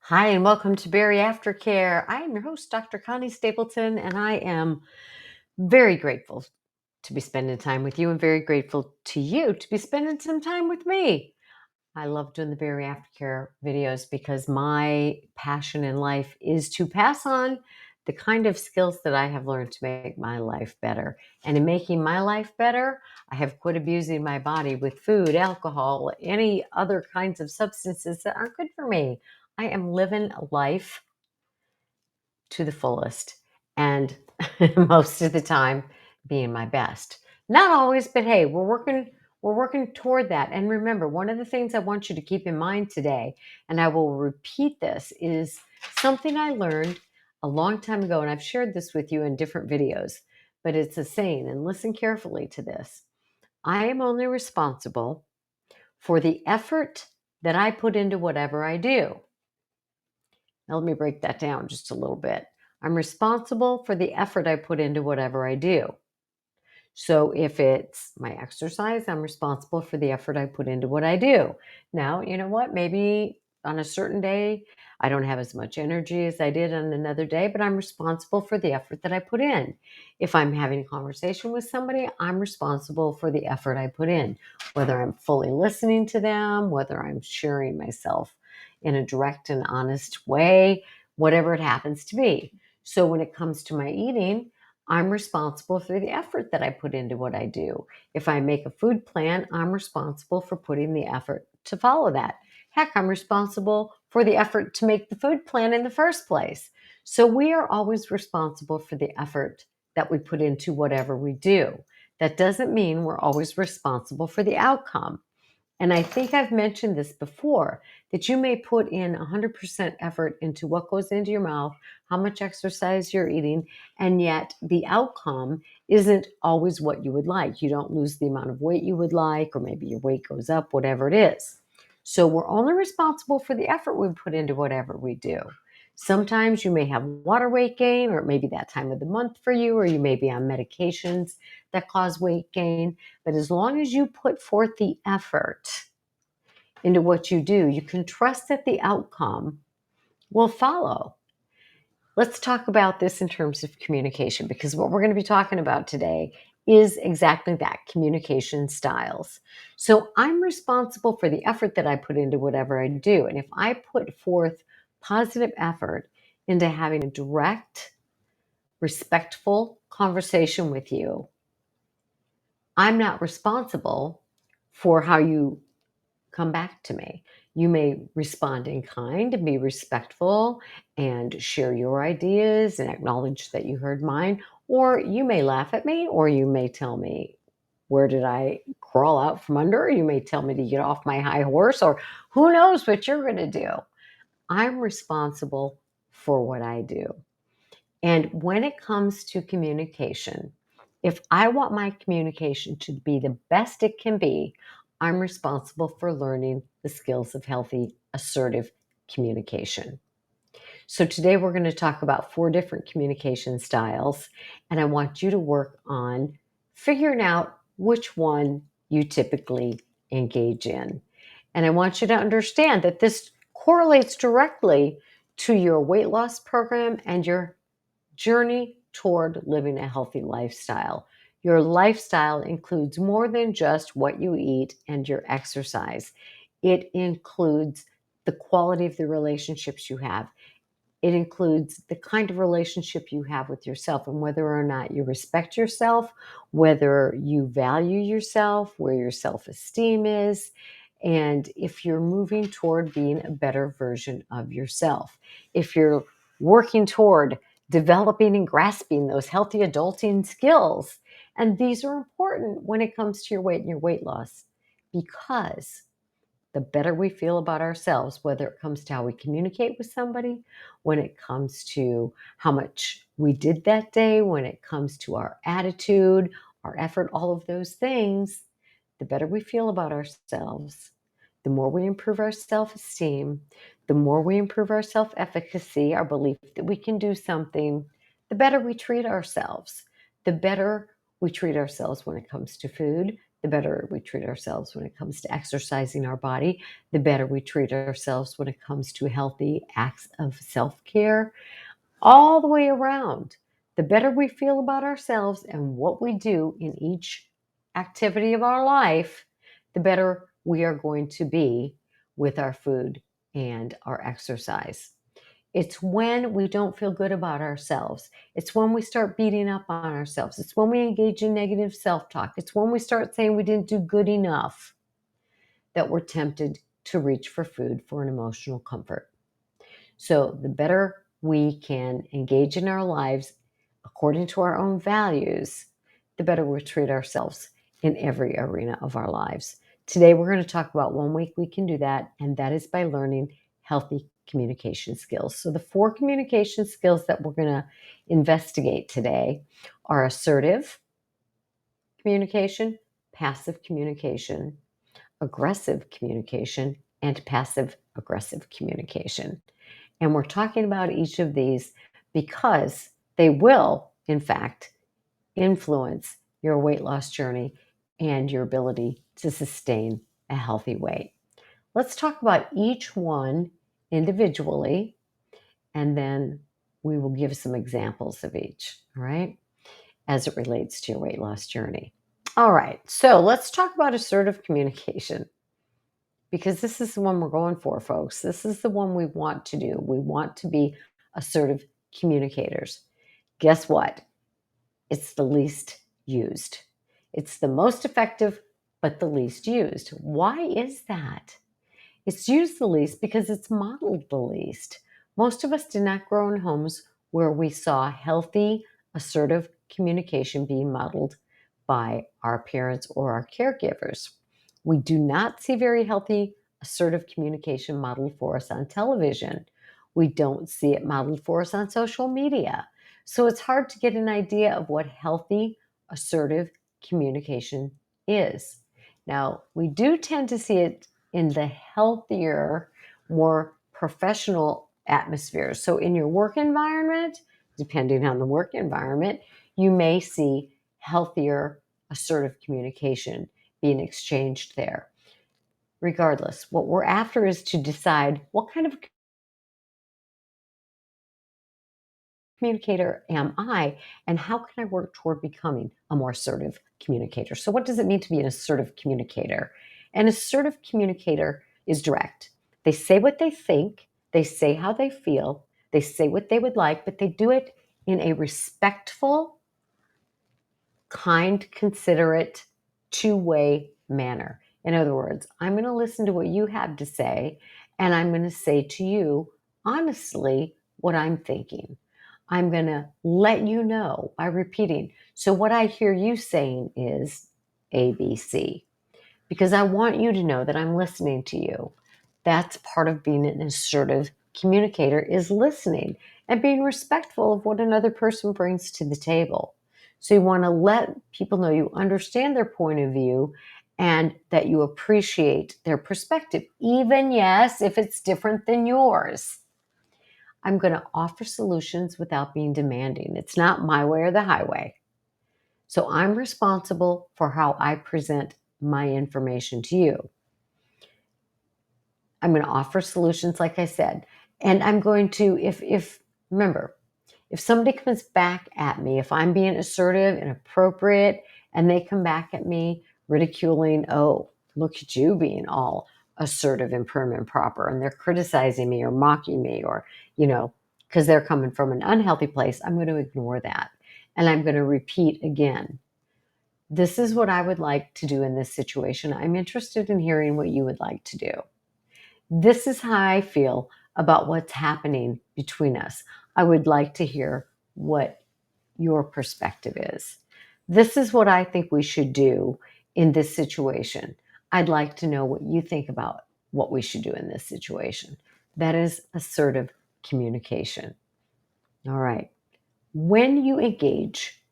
Hi, and welcome to Berry Aftercare. I am your host, Dr. Connie Stapleton, and I am very grateful to be spending time with you and very grateful to you to be spending some time with me. I love doing the Berry Aftercare videos because my passion in life is to pass on the kind of skills that I have learned to make my life better. And in making my life better, I have quit abusing my body with food, alcohol, any other kinds of substances that aren't good for me. I am living a life to the fullest and most of the time being my best. Not always, but hey, we're working toward that. And remember, one of the things I want you to keep in mind today, and I will repeat this, is something I learned a long time ago, and I've shared this with you in different videos, but it's a saying, and listen carefully to this. I am only responsible for the effort that I put into whatever I do. Now, let me break that down just a little bit. I'm responsible for the effort I put into whatever I do. So if it's my exercise, I'm responsible for the effort I put into what I do. Now, you know what? Maybe on a certain day, I don't have as much energy as I did on another day, but I'm responsible for the effort that I put in. If I'm having a conversation with somebody, I'm responsible for the effort I put in, whether I'm fully listening to them, whether I'm sharing myself in a direct and honest way, whatever it happens to be. So when it comes to my eating, I'm responsible for the effort that I put into what I do. If I make a food plan, I'm responsible for putting the effort to follow that. Heck, I'm responsible for the effort to make the food plan in the first place. So we are always responsible for the effort that we put into whatever we do. That doesn't mean we're always responsible for the outcome. And I think I've mentioned this before, that you may put in 100% effort into what goes into your mouth, how much exercise you're eating, and yet the outcome isn't always what you would like. You don't lose the amount of weight you would like, or maybe your weight goes up, whatever it is. So we're only responsible for the effort we put into whatever we do. Sometimes you may have water weight gain, or it may be that time of the month for you, or you may be on medications that cause weight gain. But as long as you put forth the effort into what you do, you can trust that the outcome will follow. Let's talk about this in terms of communication, because what we're going to be talking about today is exactly that, communication styles. So I'm responsible for the effort that I put into whatever I do. And if I put forth positive effort into having a direct, respectful conversation with you, I'm not responsible for how you come back to me. You may respond in kind and be respectful and share your ideas and acknowledge that you heard mine, or you may laugh at me, or you may tell me, where did I crawl out from under? Or you may tell me to get off my high horse, or who knows what you're going to do. I'm responsible for what I do. And when it comes to communication, if I want my communication to be the best it can be, I'm responsible for learning the skills of healthy, assertive communication. So today we're going to talk about 4 different communication styles, and I want you to work on figuring out which one you typically engage in. And I want you to understand that this correlates directly to your weight loss program and your journey toward living a healthy lifestyle. Your lifestyle includes more than just what you eat and your exercise. It includes the quality of the relationships you have. It includes the kind of relationship you have with yourself and whether or not you respect yourself, whether you value yourself, where your self-esteem is, and if you're moving toward being a better version of yourself. If you're working toward developing and grasping those healthy adulting skills. And these are important when it comes to your weight and your weight loss, because the better we feel about ourselves, whether it comes to how we communicate with somebody, when it comes to how much we did that day, when it comes to our attitude, our effort, all of those things, the better we feel about ourselves, the more we improve our self-esteem, the more we improve our self-efficacy, our belief that we can do something, the better we treat ourselves, the better we treat ourselves when it comes to food, the better we treat ourselves when it comes to exercising our body, the better we treat ourselves when it comes to healthy acts of self care, all the way around. The better we feel about ourselves and what we do in each activity of our life, the better we are going to be with our food and our exercise. It's when we don't feel good about ourselves. It's when we start beating up on ourselves. It's when we engage in negative self talk. It's when we start saying we didn't do good enough that we're tempted to reach for food for an emotional comfort. So, the better we can engage in our lives according to our own values, the better we treat ourselves in every arena of our lives. Today, we're going to talk about one way we can do that, and that is by learning healthy communication skills. So, the four communication skills that we're going to investigate today are assertive communication, passive communication, aggressive communication, and passive aggressive communication. And we're talking about each of these because they will, in fact, influence your weight loss journey and your ability to sustain a healthy weight. Let's talk about each one individually, and then we will give some examples of each, all right, as it relates to your weight loss journey. All right, so let's talk about assertive communication because this is the one we're going for, folks. This is the one we want to do. We want to be assertive communicators. Guess what? It's the least used. It's the most effective, but the least used. Why is that? It's used the least because it's modeled the least. Most of us did not grow in homes where we saw healthy, assertive communication being modeled by our parents or our caregivers. We do not see very healthy, assertive communication modeled for us on television. We don't see it modeled for us on social media. So it's hard to get an idea of what healthy, assertive communication is. Now, we do tend to see it in the healthier, more professional atmospheres. So, in your work environment, depending on the work environment, you may see healthier, assertive communication being exchanged there. Regardless, what we're after is to decide what kind of communicator am I, and how can I work toward becoming a more assertive communicator? So, what does it mean to be an assertive communicator? An assertive communicator is direct. They say what they think, they say how they feel, they say what they would like, but they do it in a respectful, kind, considerate, two-way manner. In other words, I'm going to listen to what you have to say, and I'm going to say to you, honestly, what I'm thinking. I'm going to let you know by repeating. So, what I hear you saying is ABC, because I want you to know that I'm listening to you. That's part of being an assertive communicator is listening and being respectful of what another person brings to the table. So you want to let people know you understand their point of view and that you appreciate their perspective, even yes, if it's different than yours. I'm going to offer solutions without being demanding. It's not my way or the highway. So I'm responsible for how I present my information to you. I'm going to offer solutions, like I said, and I'm going to, if remember, if somebody comes back at me, if I'm being assertive and appropriate, and they come back at me ridiculing, oh, look at you being all assertive and prim and proper, and they're criticizing me or mocking me, or because they're coming from an unhealthy place, I'm going to ignore that, and I'm going to repeat again. This is what I would like to do in this situation. I'm interested in hearing what you would like to do. This is how I feel about what's happening between us. I would like to hear what your perspective is. This is what I think we should do in this situation. I'd like to know what you think about what we should do in this situation. That is assertive communication. All right. When you engage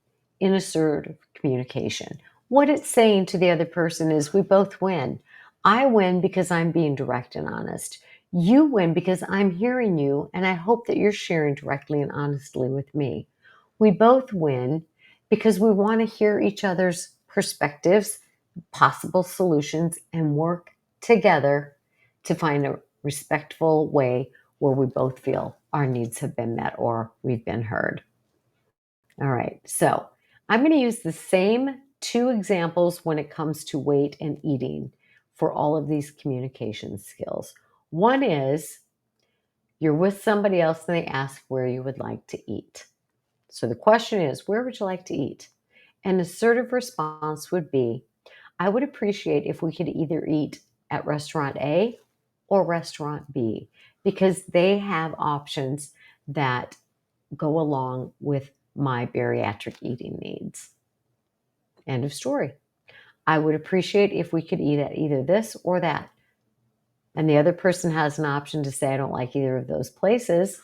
in assertive communication, what it's saying to the other person is we both win. I win because I'm being direct and honest. You win because I'm hearing you, and I hope that you're sharing directly and honestly with me. We both win because we want to hear each other's perspectives, possible solutions and work together to find a respectful way where we both feel our needs have been met or we've been heard. All right, so I'm going to use the same two examples when it comes to weight and eating for all of these communication skills. One is you're with somebody else and they ask where you would like to eat. So the question is, where would you like to eat? An assertive response would be, I would appreciate if we could either eat at restaurant A or restaurant B because they have options that go along with my bariatric eating needs. End of story. I would appreciate if we could eat at either this or that. And the other person has an option to say, I don't like either of those places.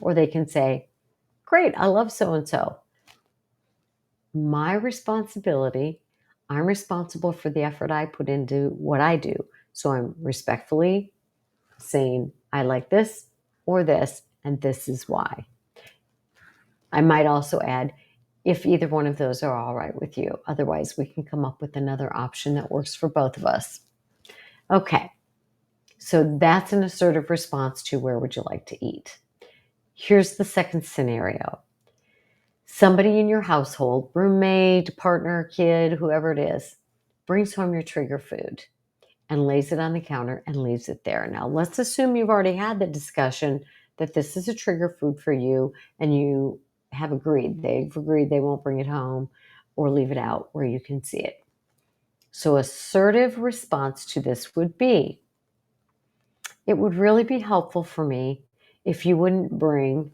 Or they can say, great, I love so and so. My responsibility, I'm responsible for the effort I put into what I do. So I'm respectfully saying, I like this or this, and this is why. I might also add, if either one of those are all right with you. Otherwise, we can come up with another option that works for both of us. Okay, so that's an assertive response to where would you like to eat. Here's the second scenario. Somebody in your household, roommate, partner, kid, whoever it is, brings home your trigger food and lays it on the counter and leaves it there. Now, let's assume you've already had the discussion that this is a trigger food for you and you have agreed. They've agreed they won't bring it home or leave it out where you can see it. So, assertive response to this would be, it would really be helpful for me if you wouldn't bring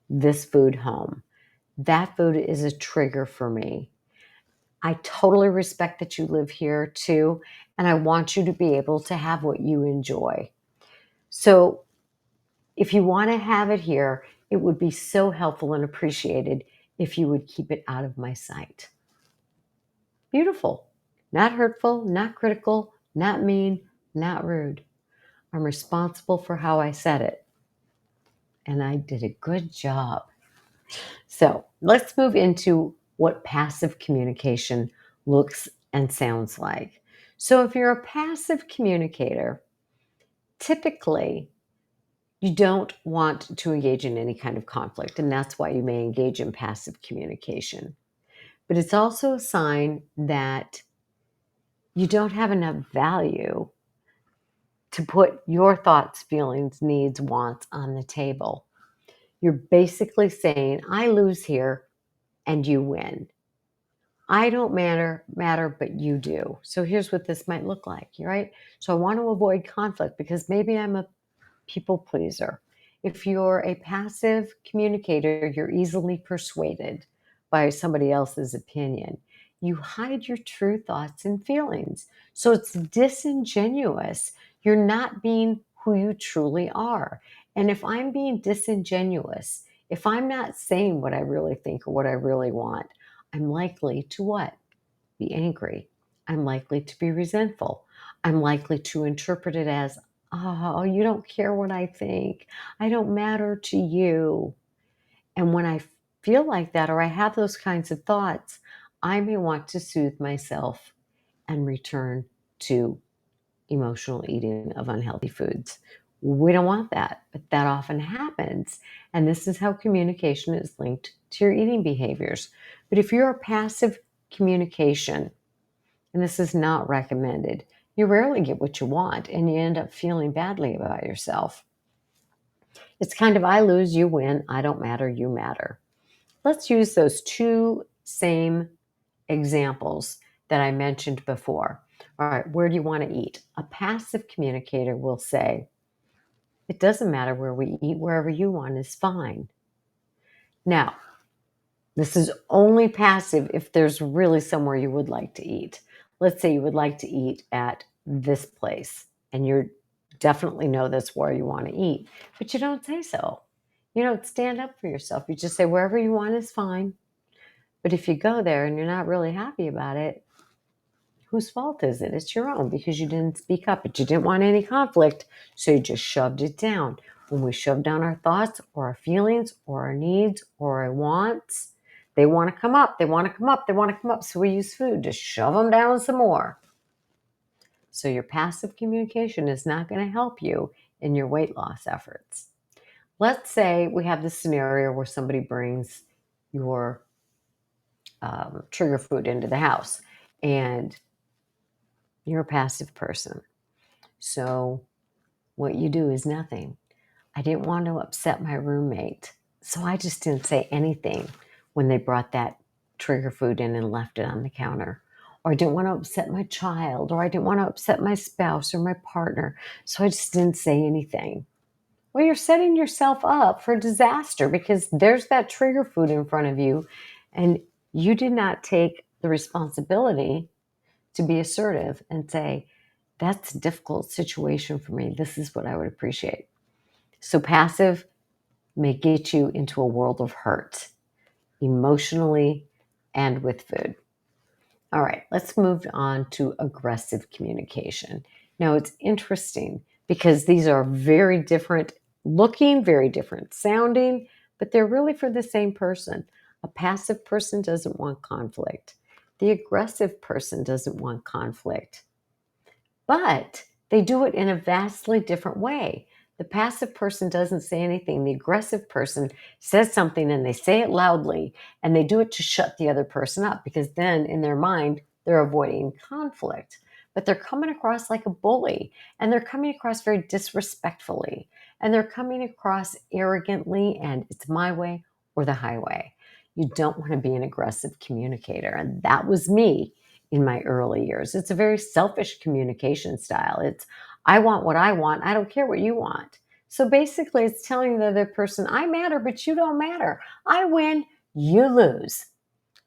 this food home. That food is a trigger for me. I totally respect that you live here too, and I want you to be able to have what you enjoy. So, if you want to have it here, it would be so helpful and appreciated if you would keep it out of my sight. Beautiful. Not hurtful, not critical, not mean, not rude. I'm responsible for how I said it. And I did a good job. So let's move into what passive communication looks and sounds like. So if you're a passive communicator, typically you don't want to engage in any kind of conflict, and that's why you may engage in passive communication. But it's also a sign that you don't have enough value to put your thoughts, feelings, needs, wants on the table. You're basically saying, I lose here and you win. I don't matter, but you do. So here's what this might look like, right? So I want to avoid conflict because maybe I'm a people pleaser. If you're a passive communicator, you're easily persuaded by somebody else's opinion. You hide your true thoughts and feelings. So it's disingenuous. You're not being who you truly are. And if I'm being disingenuous, if I'm not saying what I really think or what I really want, I'm likely to what? Be angry. I'm likely to be resentful. I'm likely to interpret it as, oh, you don't care what I think. I don't matter to you. And when I feel like that or I have those kinds of thoughts, I may want to soothe myself and return to emotional eating of unhealthy foods. We don't want that, but that often happens. And this is how communication is linked to your eating behaviors. But if you're a passive communication, and this is not recommended, you rarely get what you want and you end up feeling badly about yourself. It's kind of I lose, you win, I don't matter, you matter. Let's use those two same examples that I mentioned before. All right, where do you want to eat? A passive communicator will say, it doesn't matter where we eat, wherever you want is fine. Now, this is only passive if there's really somewhere you would like to eat. Let's say you would like to eat at this place and you definitely know that's where you want to eat, but you don't say so. You don't stand up for yourself. You just say wherever you want is fine. But if you go there and you're not really happy about it, whose fault is it? It's your own because you didn't speak up, but you didn't want any conflict, so you just shoved it down. When we shove down our thoughts or our feelings or our needs or our wants, They want to come up, they want to come up, they want to come up. So we use food to shove them down some more. So your passive communication is not going to help you in your weight loss efforts. Let's say we have this scenario where somebody brings your trigger food into the house and you're a passive person. So what you do is nothing. I didn't want to upset my roommate, so I just didn't say anything when they brought that trigger food in and left it on the counter. Or I didn't want to upset my child, or I didn't want to upset my spouse or my partner, so I just didn't say anything. Well, you're setting yourself up for disaster because there's that trigger food in front of you, and you did not take the responsibility to be assertive and say, that's a difficult situation for me. This is what I would appreciate. So passive may get you into a world of hurt, emotionally and with food. All right, let's move on to aggressive communication. Now, it's interesting because these are very different looking, very different sounding, but they're really for the same person. A passive person doesn't want conflict. The aggressive person doesn't want conflict, but they do it in a vastly different way. The passive person doesn't say anything. The aggressive person says something and they say it loudly, and they do it to shut the other person up because then in their mind, they're avoiding conflict. But they're coming across like a bully, and they're coming across very disrespectfully, and they're coming across arrogantly, and it's my way or the highway. You don't want to be an aggressive communicator. And that was me in my early years. It's a very selfish communication style. It's, I want what I want. I don't care what you want. So basically, it's telling the other person, I matter, but you don't matter. I win, you lose.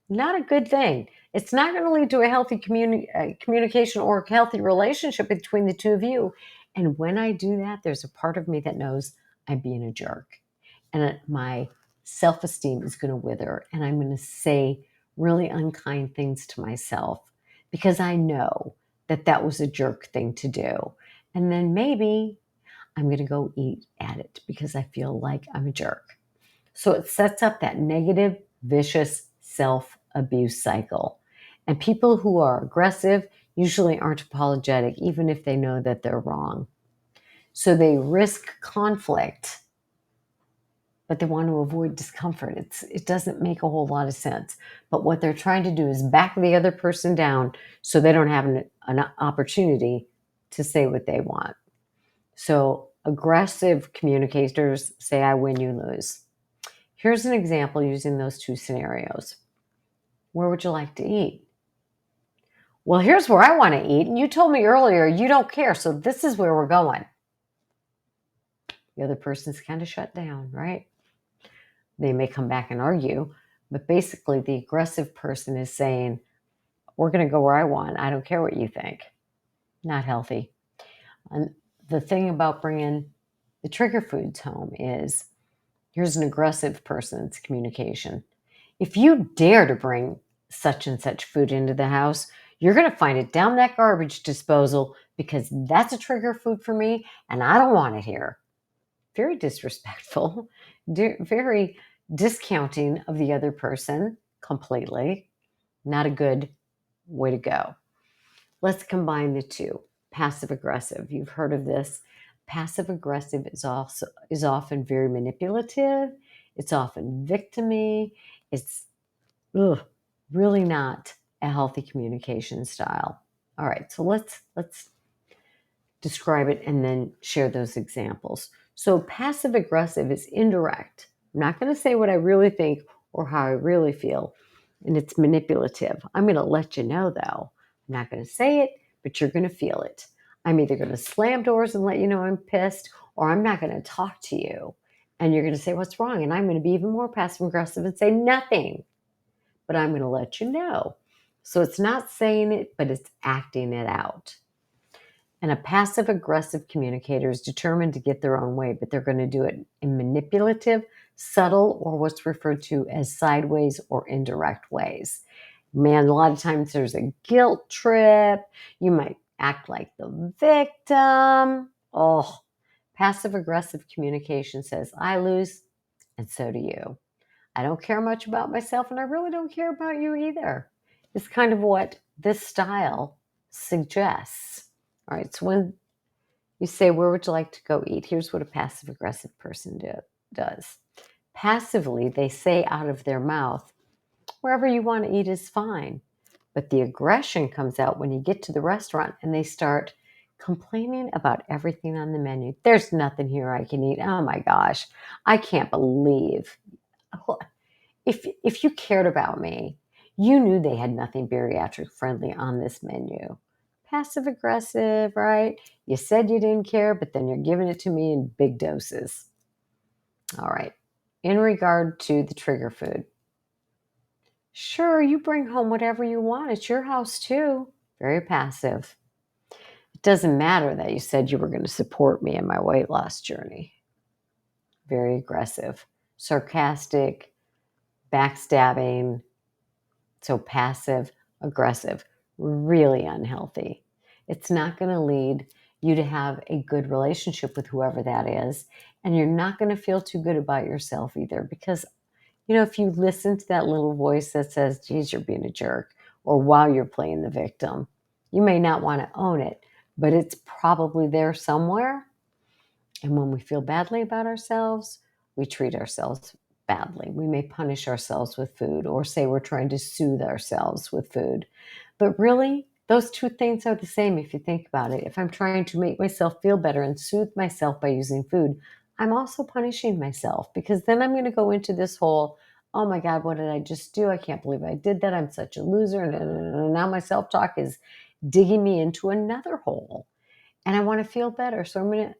Not a good thing. It's not going to lead to a healthy communication or a healthy relationship between the two of you. And when I do that, there's a part of me that knows I'm being a jerk. And my self esteem is going to wither. And I'm going to say really unkind things to myself because I know that that was a jerk thing to do. And then maybe I'm going to go eat at it because I feel like I'm a jerk. So it sets up that negative, vicious self abuse cycle. And people who are aggressive usually aren't apologetic, even if they know that they're wrong. So they risk conflict, but they want to avoid discomfort. It doesn't make a whole lot of sense. But what they're trying to do is back the other person down so they don't have an opportunity to say what they want. So aggressive communicators say, I win, you lose. Here's an example using those two scenarios. Where would you like to eat? Well, here's where I want to eat. And you told me earlier you don't care. So this is where we're going. The other person's kind of shut down, right? They may come back and argue, but basically the aggressive person is saying, we're going to go where I want. I don't care what you think. Not healthy. And the thing about bringing the trigger foods home is here's an aggressive person's communication. If you dare to bring such and such food into the house, you're going to find it down that garbage disposal because that's a trigger food for me and I don't want it here. Very disrespectful, very discounting of the other person completely. Not a good way to go. Let's combine the two. Passive aggressive. You've heard of this. Passive aggressive is often very manipulative. It's often victimy. It's really not a healthy communication style. All right, so let's describe it and then share those examples. So passive aggressive is indirect. I'm not going to say what I really think or how I really feel, and it's manipulative. I'm going to let you know though. I'm not going to say it, but you're going to feel it. I'm either going to slam doors and let you know I'm pissed, or I'm not going to talk to you. And you're going to say, what's wrong? And I'm going to be even more passive aggressive and say nothing, but I'm going to let you know. So it's not saying it, but it's acting it out. And a passive aggressive communicator is determined to get their own way, but they're going to do it in manipulative, subtle, or what's referred to as sideways or indirect ways. Man, a lot of times there's a guilt trip. You might act like the victim. Oh, passive aggressive communication says, I lose, and so do you. I don't care much about myself, and I really don't care about you either. It's kind of what this style suggests. All right, so when you say, where would you like to go eat? Here's what a passive aggressive person does. Passively, they say out of their mouth, wherever you want to eat is fine. But the aggression comes out when you get to the restaurant and they start complaining about everything on the menu. There's nothing here I can eat. Oh my gosh, I can't believe. If you cared about me, you knew they had nothing bariatric friendly on this menu. Passive aggressive, right? You said you didn't care, but then you're giving it to me in big doses. All right. In regard to the trigger food, sure, you bring home whatever you want. It's your house too. Very passive. It doesn't matter that you said you were going to support me in my weight loss journey. Very aggressive, sarcastic, backstabbing. So passive aggressive, really unhealthy. It's not going to lead you to have a good relationship with whoever that is. And you're not going to feel too good about yourself either because, if you listen to that little voice that says, geez, you're being a jerk, or while you're playing the victim, you may not want to own it, but it's probably there somewhere. And when we feel badly about ourselves, we treat ourselves badly. We may punish ourselves with food or say we're trying to soothe ourselves with food. But really, those two things are the same if you think about it. If I'm trying to make myself feel better and soothe myself by using food, I'm also punishing myself because then I'm going to go into this whole, oh my God, what did I just do? I can't believe I did that. I'm such a loser. And now my self talk is digging me into another hole. And I want to feel better. So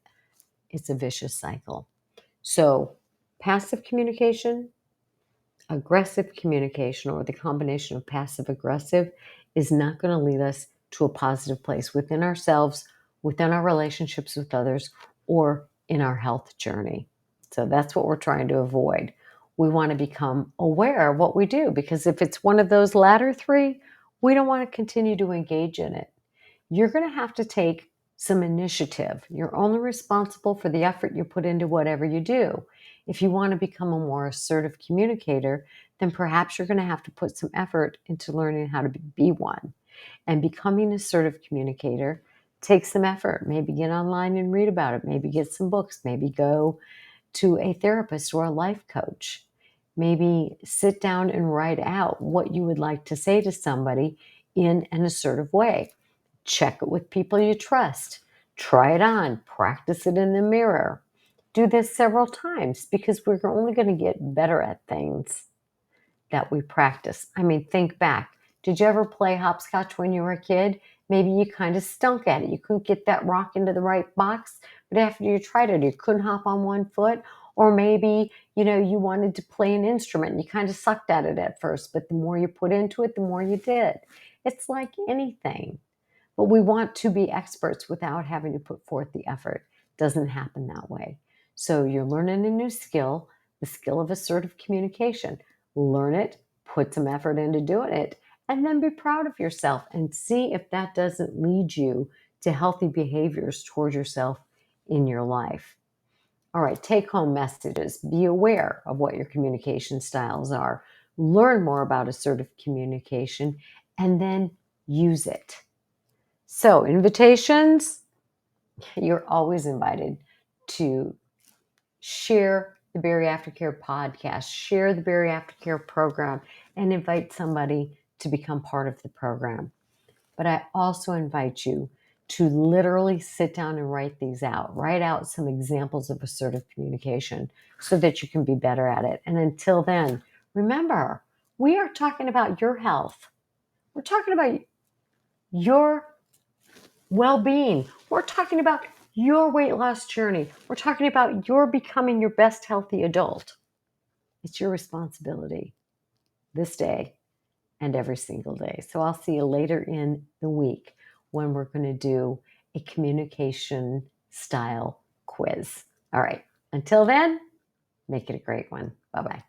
it's a vicious cycle. So, passive communication, aggressive communication, or the combination of passive aggressive is not going to lead us to a positive place within ourselves, within our relationships with others, or in our health journey. So, that's what we're trying to avoid. We want to become aware of what we do because if it's one of those latter three, we don't want to continue to engage in it. You're going to have to take some initiative. You're only responsible for the effort you put into whatever you do. If you want to become a more assertive communicator, then perhaps you're going to have to put some effort into learning how to be one. And becoming an assertive communicator takes some effort. Maybe get online and read about it. Maybe get some books. Maybe go to a therapist or a life coach. Maybe sit down and write out what you would like to say to somebody in an assertive way. Check it with people you trust. Try it on. Practice it in the mirror. Do this several times because we're only going to get better at things that we practice. I mean, think back. Did you ever play hopscotch when you were a kid? Maybe you kind of stunk at it. You couldn't get that rock into the right box, but after you tried it, you couldn't hop on one foot. Or maybe, you wanted to play an instrument and you kind of sucked at it at first, but the more you put into it, the more you did. It's like anything. But we want to be experts without having to put forth the effort. Doesn't happen that way. So you're learning a new skill, the skill of assertive communication. Learn it, put some effort into doing it, and then be proud of yourself and see if that doesn't lead you to healthy behaviors toward yourself in your life. All right, take home messages. Be aware of what your communication styles are. Learn more about assertive communication and then use it. So, invitations, you're always invited to share the Bariatric Care podcast, share the Bariatric Care program, and invite somebody to become part of the program. But I also invite you to literally sit down and write these out. Write out some examples of assertive communication so that you can be better at it. And until then, remember, we are talking about your health. We're talking about your well-being. We're talking about your weight loss journey. We're talking about your becoming your best healthy adult. It's your responsibility this day and every single day. So I'll see you later in the week when we're going to do a communication style quiz. All right. Until then, make it a great one. Bye-bye.